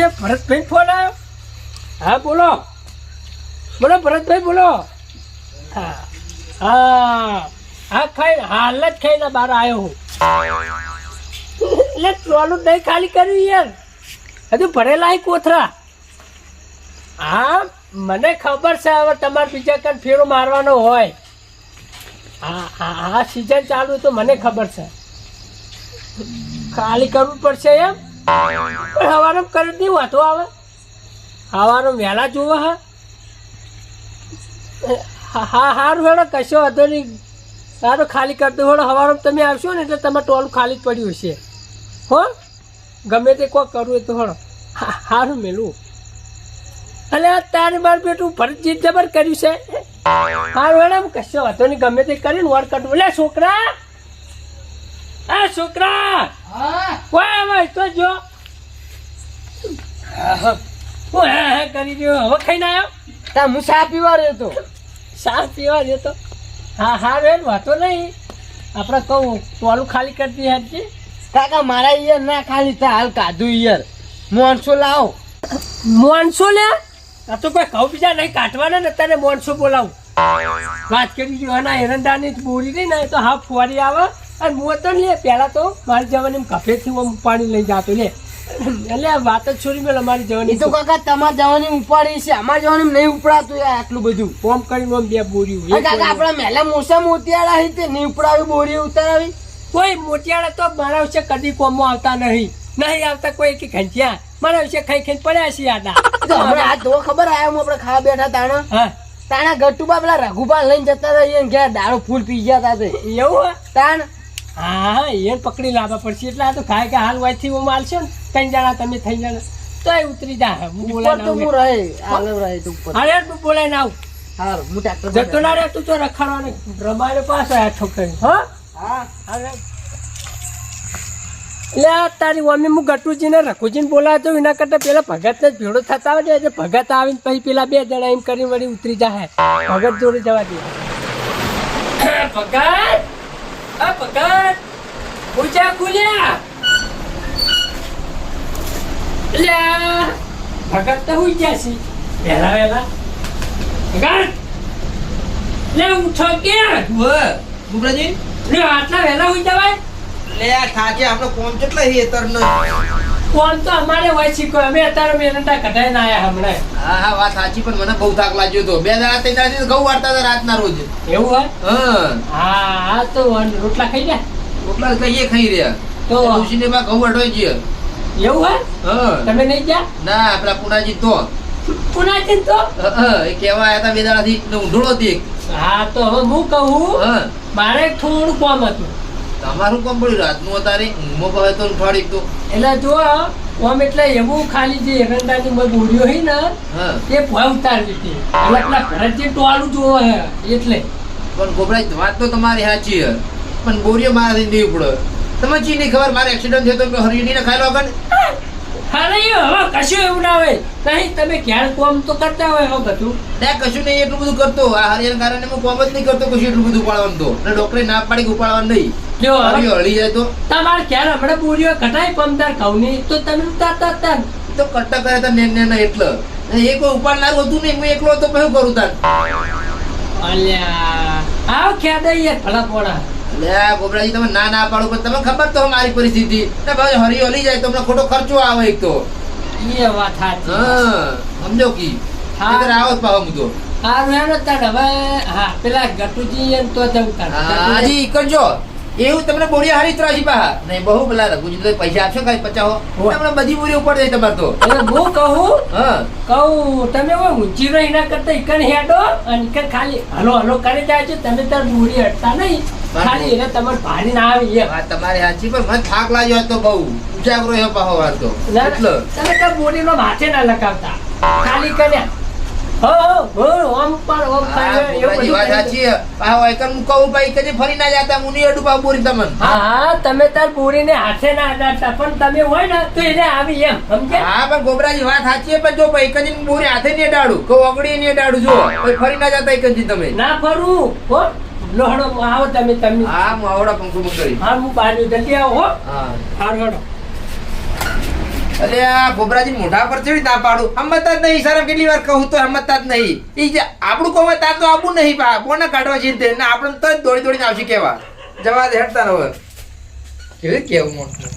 છે ભરતભાઈ ફોન આવ્યો. હા બોલો બોલો ભરતભાઈ બોલો. હા હા હા ખાઈ હાલ જ ખાઈને બહાર આવ્યો હું. એટલે ટ્રોલું નહીં ખાલી કર્યું યાર, હજુ ભરેલા કોથરા. હા મને ખબર છે હવે તમારે બીજા કાંઈ ફેરો મારવાનો હોય. હા હા હા સિઝન ચાલુ તો મને ખબર છે, ખાલી કરવું પડશે એમ. પણ હવારમાં કરી દઉં વાંધો આવે, હવારમાં વહેલા જોવા. હા હા સારું હેડો કશો વાંધો નહીં. સારું ખાલી કરી દઉં હેડો. હવારમાં તમે આવશો ને એટલે તમારે ટોલું ખાલી જ પડ્યું હશે. હો ગમે તે કોઈ કરવું હોય તો હેડો. હા સારું મેલું. એટલે તારે મારું બેટું ભરતજીત જબર કર્યું છે. સારું હેડો કશો વાંધો નહીં, ગમે તે કરીને વોર્ડ કાઢવું. એટલે છોકરા આ છોકરા કોઈ આવે તો જો હું હે કરી દઉં. હવે ખાઈને આવ્યો તા હું ચા પીવા રહ્યો તો. ચા પીવા જતો. હા હા રે વાતો નહીં, આપણે કહું ટોલું ખાલી કરતી હતી. કાકા મારા ઈયર ના ખાલી તા હાલ કાધું ઈયર. મોનસો લાવો. મોનસો લે આ તો કોઈ ઘઉં બીજા નહીં કાઢવાના ને તને મોનસો બોલાવું. વાત કરી જો એના એરંડાની બોરી રહી ને તો હા ફુવારી આવે. અને હું તો લે પહેલાં તો મારી જવાની કફેથી હું પાણી લઈ જતો લે. એટલે આ વાત જ છોડી મેં અમારી જવાની. તો કાકા તમારે જવાની ઉપાડી છે, અમારે જવાની નહીં ઉપડાતું યાર આટલું બધું. ફોર્મ કરીને બે બોરી કાકા આપડા મેલા મોસા મોતિયાળા હી તે નહીં ઉપડાવી બોરી ઉતારાવી. કોઈ મોતિયાળા તો મારા વિશે કદી કોમમાં આવતા નહીં આવતા કોઈ કે ઘંટિયા મારા વિશે ખાઈ ખાઈને પડ્યા છે યાદા. હમણાં આ તો ખબર આયા આપણે ખાવા બેઠા તાણા. હા તાણા ગટુબા પેલા રઘુબા લઈને જતા હતા ઘેર દારૂ ફૂલ પી ગયા હતા તે. એવું તાણ હા એને પકડી લાવવા પડશે. એટલે આ તો ખાય કે હાલ વાયથી હું માલશો ને 3 જણા તમે 3 જણા તો એ ઉતરી જાય. હું બોલાય હું રહે આગળ રહે તો ઉપર. અરે તું બોલાય ના આવું. હારું હું ટ્રેક્ટર જતો ના રે તું તો રખાડવાને રમાડે પાસ આ છોકરી. હા હા અરે એટલે તારી મમ્મી હું ગટુજીને રઘુજીને બોલાવતો એના કરતા પેલા ભગતને જ ભેળો થતા આવે છે. ભગત આવીને પછી પેલા 2 જણા એમ કરીને વળી ઉતરી જાય. ભગત જોડે જવા દે. ભગત આ ભગત પૂજા ખુલ્યા. એટલે ભગત તો હુઈ ગયા છે વહેલા વહેલા. ભગત લે ઉઠો કે ગુબરાજી લે આટલા વહેલા હુઈ જવાય. લે આ થાકે આપણો કોમ કેટલા હે તરનો. કોણ તો અમારે હોય છે કોઈ. અમે અત્યારે મેરંડા કઢાઈને આયા હમણાં. હા હા વાત સાચી, પણ મને બહુ થાક લાગ્યો તો. 2 દાડા 3 દાડા ઘઉં વાળતા હતા રાતના રોજ. એવું હોય હા હા તો રોટલા ખાઈ જાય રોટલા કહીએ ખાઈ રહ્યા તો ઋષિને બા ઘઉં વાળો છે. એવું હોય હા તમે નહીં જા. ના પેલા પુનાજી તો પુનાજી તો એ કેવા આયા હતા 2 દાડાથી ઊંધળો હતી. હા તો હવે હું કહું હા મારે થોડું કામ હતું. તમારું કામ પડ્યું રાતનું અતારે ઊંઘમાં કહે તો ઉઠાડી તો. એટલે જો આમ એટલે એવું ખાલી જે એરંડાની બોરીઓ હોય ને હા એ ભય ઉતારવી હતી. એટલે પેલા ભરતજી ટોળું જોવો હે એટલે. પણ ગોબરાજ વાત તો તમારી સાચી છે, પણ બોરીઓ મારાથી નહીં ઉપડે. તમે ચી નહીં ખબર મારે એક્સિડન્ટ થયો તો હરિયણીને ખાઈ લો આગળ. અરે હવે કશું એવું ના હોય નહીં. તમે ક્યારે કોમ તો કરતા હોય હવે બધું. ત્યાં કશું નહીં એટલું બધું કરતો. આ હરિયાના કારણે હું કોમ જ નહીં કરતો કશું એટલું બધું ઉપાડવાનું તો. અને ડોક્ટરે ના પાડી કે ઉપાડવાનું નહીં. જો હરિયો હળી જાય તો તમારે ક્યારે હમણાં બોરીઓ કટાઈ 15 ઘઉંની તો તમે ઉતારતા હતા ને. તો કટ્ટા કરે તા ને એટલે એ કોઈ ઉપાડનારું હતું નહીં. હું એકલો હતો પછી કરું તાર. અલ્યા આવ ખેદાઈ યાર ભલા પોણા. લે ગોબરાજી તમે ના ના પાડો, પણ તમે ખબર તો મારી પરિસ્થિતિ. ને ભાઈ હરિયો હળી જાય તો અમને ખોટો ખર્ચો આવે એક તો. એ વાત સાચી. હા સમજો કી હા. આવો જ પાવ તો. હારું હેડો તાર હવે. હા પેલા ગટુજી એમ તો જવું તાર. હાજી કરજો એવું તમને બોરી હારી ત્રાસી પા નહીં બહુ પેલા રઘુજી તો પૈસા આપશો કઈ 50 તમને બધી બોરી ઉપર જાય તમારે તો. એટલે હું કહું હા તમે ઊંચી રહી ના કરતા ઈકન હેડો અને ઈકન ખાલી હલો હલો કરી જાય છે. તમે તાર બોરી હટતા નહીં ખાલી એને તમારે ભારી ના આવી એમ. વાત તમારી સાચી, પણ મને થાક લાગ્યો હતો બહુ ઉજાગરો એવો પાહો વાર તો એટલે તમે તાર બોરીનો માથે ના લગાવતા ખાલી કર્યા. હો ઓમ પર ઓમ ગોબરાજી વાત સાચી પાહો એકન હું કહું ભાઈ કદી ફરી ના જાતા હું નહીં અડું પાહો બોરી તમને. હા તમે તાર બોરીને હાથે ના અડાડતા પણ તમે હોય ને તો એને આવી એમ સમજે. હા પણ ગોબરાજી વાત સાચી, પણ જો ભાઈ કદી બોરી હાથે નહીં અડાડું કહું ઓગળી નહીં અડાડું જો ભાઈ ફરી ના જાતા કદી તમે ના ફરું હો. લોહડો આવો તમે તમે. હા હું આવડા પંખો કરી. હા હું બહાર જલ્દી આવો હો. હા હાર હડો અરે આ ગોબરાજી મોઢા પર ચડી ના પાડું હમતા જ નહીં સારા કેટલી વાર કહું તો હમતા જ નહીં ઈ જે આપણું કહું તાર તો આવું નહીં પા બોને કાઢવા છે તે ને આપણે તો દોડી દોડીને આવશે કેવા જવા દે હેડતા રહો કેવું મોટું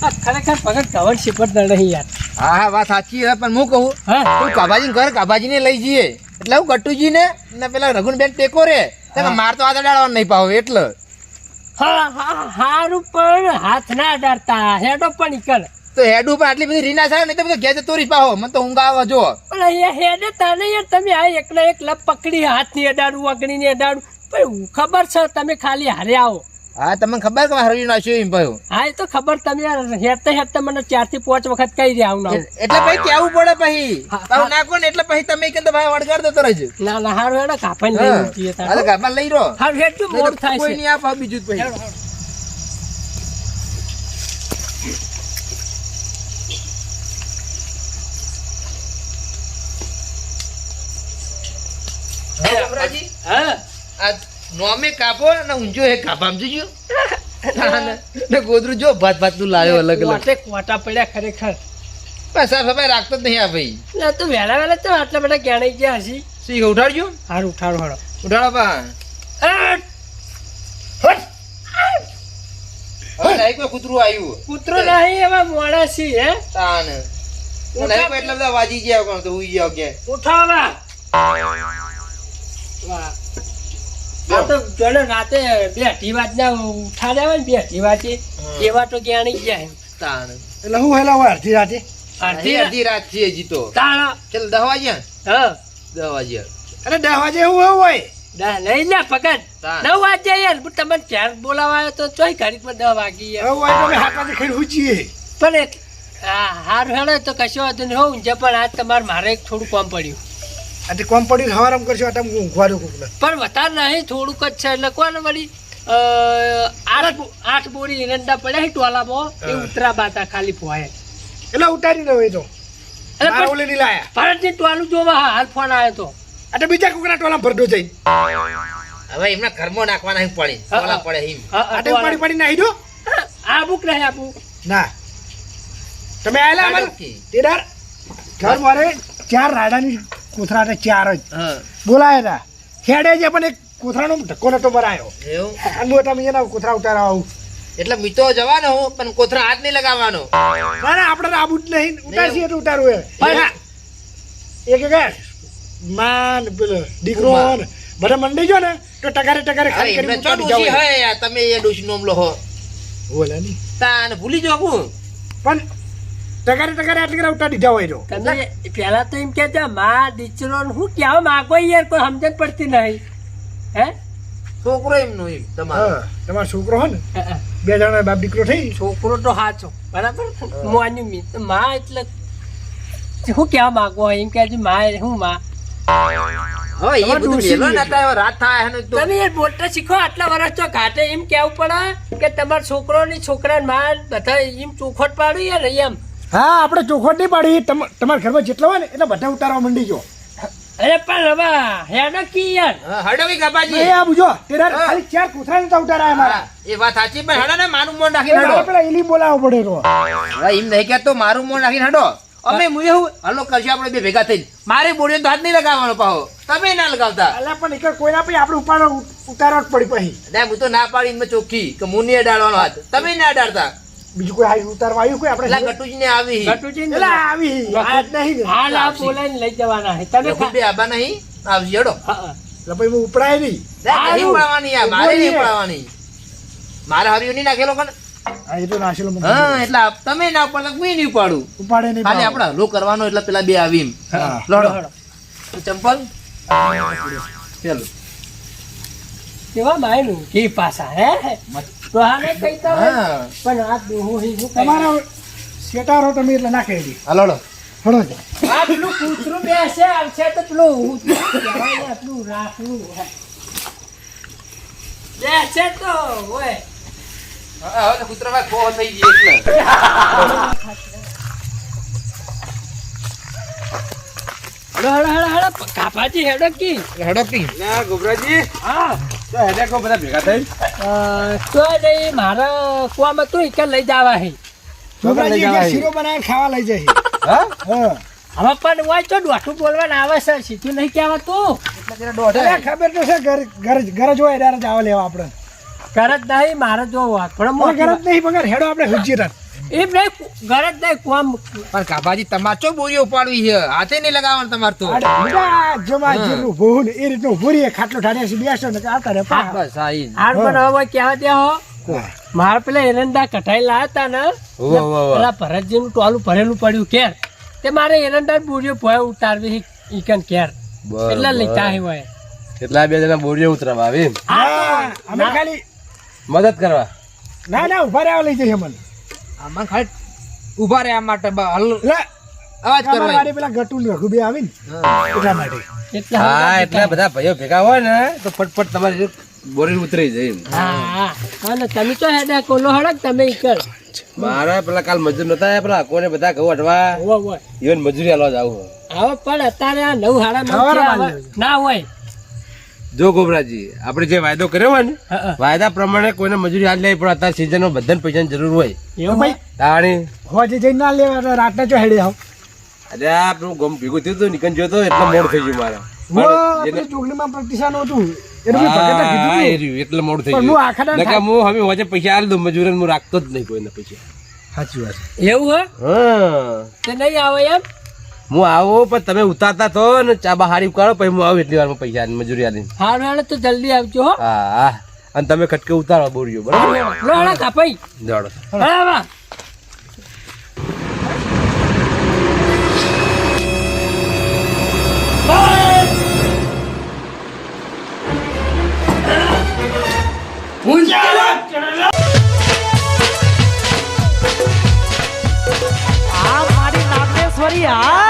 આ ખરેખર પગડ કવર શિપર નહીં યાર. હા વાત સાચી છે પણ હું કહું હા તું કાભાજી ઘર કાભાજીને લઈ જઈએ એટલે હું ગટુજીને ને પેલા રઘુનબેન ટેકો રે માર તો હાથ અડાડવા નહીં પાવ એટલે હારું પણ હાથ ના અડાડતા હેડો પણ ઈકળ. તો હેડું પણ આટલી બધી રીના સાહેબ નહીં તો બધું ઘેર તોરી પાહો મને તો ઊંઘ આવે જો પણ અહીંયા હેડે તને યાર તમે આ એકલા એક લપ પકડી હાથની અડાડું વગડીને અડાડું પણ ખબર છે તમે ખાલી હારે આવો. હા તમને ખબર કે હરવી નાખ્યો એમ ભાઈ હા એ તો ખબર તમે હેડતા હેડતા મને 4 થી 5 વખત કહી રહ્યા આવું એટલે ભાઈ કેવું પડે પછી તારું નાખો ને એટલે પછી તમે કે ભાઈ વડગાડ દો તરજ ના ના હારું હેડો કાપાઈને લઈ મૂકીએ તાર. અરે ગામમાં લઈ રહો હારું હેડજો મોડું થાય કોઈ છે. નહીં આપ બીજું જ પછી હેડો, હેડો. હા, ગોબરાજી, હા આ નોમે કાપો ને ઊંચો હે કાપામ જોજો ને ગોદરું જો ભાત ભાત નું લાવ્યો અલગ અલગ કોટે કોટા પડ્યા ખરેખર. બસ સાફ સફાઈ રાખતો જ નહીં આ ભાઈ ના તો વહેલા વહેલા તો આટલા બધા જ્ઞાન ગયા હશી. સી ઉઠાડજો હારું ઉઠાડો હાડો. ઉઠાડો પા હવે નહીં કોઈ કૂતરું આવ્યું કૂતરો નહીં એવા મોડા છે હે. તાન નહીં કોઈ એટલા બધા વાજી ગયા કોણ તો ઉઈ ગયા કે ઉઠાવો વાહ. આ તો જોને રાતે 2 અઢી વાગના ઉઠાડ્યા હોય ને 2 અઢી વાગે એવા તો જ્ઞાની ગયા હે. તાન એટલે હું હેલા હોય અડધી રાતે અડધી અડધી રાત છે હજી તો તાળા. ચાલ 10 વાગ્યા હા 10 વાગ્યા અરે 10 વાગે એવું હોય નહીં ના પકડ તાન. 9 વાગે યાર પણ તમને ચાર બોલાવાયો તો ચોય ઘડીકમાં 10 વાગી યાર. એવું હોય તો અમે 7 વાગે ખાઈને હુંચીએ પણ હાર હેડો તો કશો વાંધો નહીં હોઉં છે પણ આજ તમારે મારે એક થોડું કામ પડ્યું. આજે કોમ પડી હવારામ કરશો એટલે હું ઊંઘવા દઉં કોકને. પણ વધારે નહીં થોડુંક જ છે એટલે કોને વળી 8 બોરી એરંડા પડ્યા છે ટોલામાં એ ઉતરા બાતા ખાલી ફોય. એટલે ઉતારી દઉં એ તો એટલે મારા ઓલે નહીં લાયા ભારતની ટોલું જોવા હાલ ફોન આવ્યો તો. એટલે બીજા કોકના ટોલા ભરડો જઈ હવે એમના ઘરમાં નાખવાના અહીં પડી સોલા પડે એમ આટે પાડી પાડી નાહી દો આબુક નહીં આપું ના તમે આયેલા અમારે તેદાર ઘર મારે 4 રાડાની કોથરા હતા 4 જ હા બોલાયા હતા ખેડે છે પણ એક કોથરાનો ધક્કો નતો મરાયો એવું અને હું તમે એના કોથરા ઉતારવા આવું એટલે મીતો જવાનો હું પણ કોથરા હાથ નહીં લગાવવાનો ના ના આપણે તો આબુ જ નહીં ઉતારશીએ તો ઉતારવું એ પણ હા એક એક માન પેલો દીકરો ને બધા મંડી જો ને તો ટકારે ટકારે અરે ખાલી એમને કરીને ચો ઉતારી ડોશી જાવ હે યાર તમે એ ડોશી નોમ લો હો બોલે નહીં તાન ભૂલી જાવ હું પણ ટકારે ટકારે આટલી કરે ઉતારી દીધા હોય તો તમે પેલા તો એમ કહેતા માં દીચરો ને હું કહેવા માંગો યાર કોઈ સમજણ પડતી નહીં હે. છોકરો એમનો એમ તમારો હા તમારો છોકરો હો ને 2 જણા બાપ દીકરો થઈ છોકરો તો હાચો બરાબર મોની મી તો માં એટલે હું કહેવા માંગો એમ કહે છે માં હું માં હવે એ બધું ડોશી વેલો ની નતા હવે રાત થાય હે ને તો તમે યાર બોલતા શીખો આટલા વર્ષ તો ઘાટે એમ કેવું પડે કે તમારા છોકરો ની છોકરા માં બધા એમ ચોખવટ પાડું યાર એમ. હા આપણે ચોખવટ નહીં પાડી તમારા ઘરમાં જેટલા હોય ને એટલે બધા ઉતારવા મંડી જો અરે પણ હવે હેડો કી યાર. હા, હડો કે ગાબાજી એ આ બુજો તેરા ખાલી 4 કોથરા નતા ઉતારાયા મારા હા, એ વાત સાચી પણ હડો ને મારું મોં નાખીને મારે હડો પેલા એલી બોલાવવો પડે તો હવે એમ નહીં કહેતો મારું મોં નાખીને હડો અમે મુએ હું હલો કરશું આપણે બે ભેગા થઈને મારે બોડીને તો હાથ નહીં લગાવવાનો પાહો તમે ના લગાવતા અલા પણ એક કોઈના પછી આપણે ઉતારવા જ પડી પછી ના હું તો ના પાડીને મેં ચોખ્ખી કે હું નહીં અડાડવાનો હાથ તમે ના અડાડતા બીજું કોઈ હાઈ ઉતારવા આવ્યું કોઈ એટલે આપણે ગટુજી ને આવી ગટુજી ને એલા આવી આજ નહીં ને. હાલ આ બોલાઈને લઈ જવાના છે તમે રઘુબે આબા નહીં આવજી હડો હા. એટલે પછી હું ઉપડાય નહીં નહીં ઉપાડવાની યાર મારે નહીં ઉપાડવાની મારે હરિયો નહીં નાખેલો પણ હા એ તો નાશેલો મને હા એટલે તમે ના ઉપાડો હું નહીં ઉપાડું ઉપાડે નહીં ખાલી ભાવ. આપણે હલો કરવાનો એટલે પેલા બે આવી એમ હા. લોડો લોડો. ચંપલ ચાલો કેવા માયનું કે પાછા હે તો હાને કઈતા હોય હા પણ આ દોહો હી શું તમારા શેટારો તમે એટલે નાખે દી હલોડો હળો જ આ પેલું કૂતરું બેસે આવશે તો પેલું કહેવાય ને પેલું રાખવું બેસે તો હોય હા હવે કૂતરામાં ખો થઈ ગઈ એટલે હળો હળો હળો હળો કાપાજી હેડો કી હેડો કી ના ગોબરાજી હા તો હેડે કો બધા ભેગા થઈ તો નહીં મારા કુવામાં તું એક લઈ જવા હે છોકરાજી કે શીરો બનાવીને ખાવા લઈ જાય હા હા હવે પણ હોય તો દોઢું બોલવાનું આવે છે સીધું નહીં કહેવાતું અરે ખબર તો છે ઘર જ હોય ત્યારે જ આવા લેવા આપણે ઘર જ નહીં મારે જો વાત પણ ઘર જ નહીં પગાર હેડો આપણે હુજી રાત એમ નહીં ઘર જ નહીં કોમ પણ કાભાજી તમારે ચો બોરીઓ ઉપાડવી છે હાથે નહીં લગાવવાનું તમારે તો જમા જેટલું ભૂલ એ રીતનું ભૂરીએ ખાટલો ઠાડ્યા છે બેસો ને આવતા રે પા બસ આ ઈ. હાર પણ હવે કહેવા દે હો મારે પેલા એરંડા કઢાઈ લાયા હતા ને પેલા ભરતજીનું ટોલું ભરેલું પડ્યું કેર તે મારે એરંડા બોરીઓ ભય ઉતારવી ઈકન કેર એટલે લીધા હે હોય એટલા બે જણા બોરીઓ ઉતરવા આવી અમે ખાલી મદદ કરવા ના ઉભા રહેવા લઈ જઈએ મને આમાં ખાલી ઊભા રહ્યા માટે લે અવાજ કરવા મારી પેલા ગટુલ રઘુબે આવી ને એટલા માટે એટલે હા એટલે બધા ભાઈઓ ભેગા હોય ને તો ફટફટ તમારી બોરી ઉતરી જાય એમ. હા અને તમે તો હેડા કોલો હડક તમે ઈકર મારા પેલા કાલ મજૂર નતા આયા પેલા કોને બધા ઘઉં અટવા હોય ઇવન મજૂરી આલવા જાવું હવે પણ અત્યારે આ 9:30 ના હોય જો ગોબરાજી આપણે જે વાયદો કર્યો હોય ને વાયદા પ્રમાણે કોઈને મજૂરી આજ લેવી પડે અત્યારે સિઝનમાં બધાને પૈસાની જરૂર હોય એવું ભાઈ તાણી હોજે જઈને ના લેવા રાતના જો હેડી આવ અરે આ પેલું ગમ ભેગું થયું હતું નીકળ ગયો તો એટલે મોડ થઈ ગયું મારે આપણે ચોકડીમાં પ્રતિષ્ઠાનું હતું એટલે મેં ભગતે કીધું હા, હતું. એ રહ્યું, એટલે મોડું થઈ પણ હું આખા ગયું નકર હું હવે હોજે પૈસા આલી દઉં મજૂરને હું રાખતો જ નહીં કોઈને પૈસા સાચી વાત એવું હે હા તે નહીં આવે એમ હું આવો પણ તમે ઉતારતા તો ને ચા બહારી ઉકાળો પછી હું આવું એટલી વારમાં પૈસા આલીને મજૂરી આલીને હારું તો જલ્દી આવજો હો હા હા અને તમે ખટકે ઉતારો બોરીઓ બરાબર લોડા કાપાઈ જાડો હા વાહ આ મારી નાગેશ્વરી આ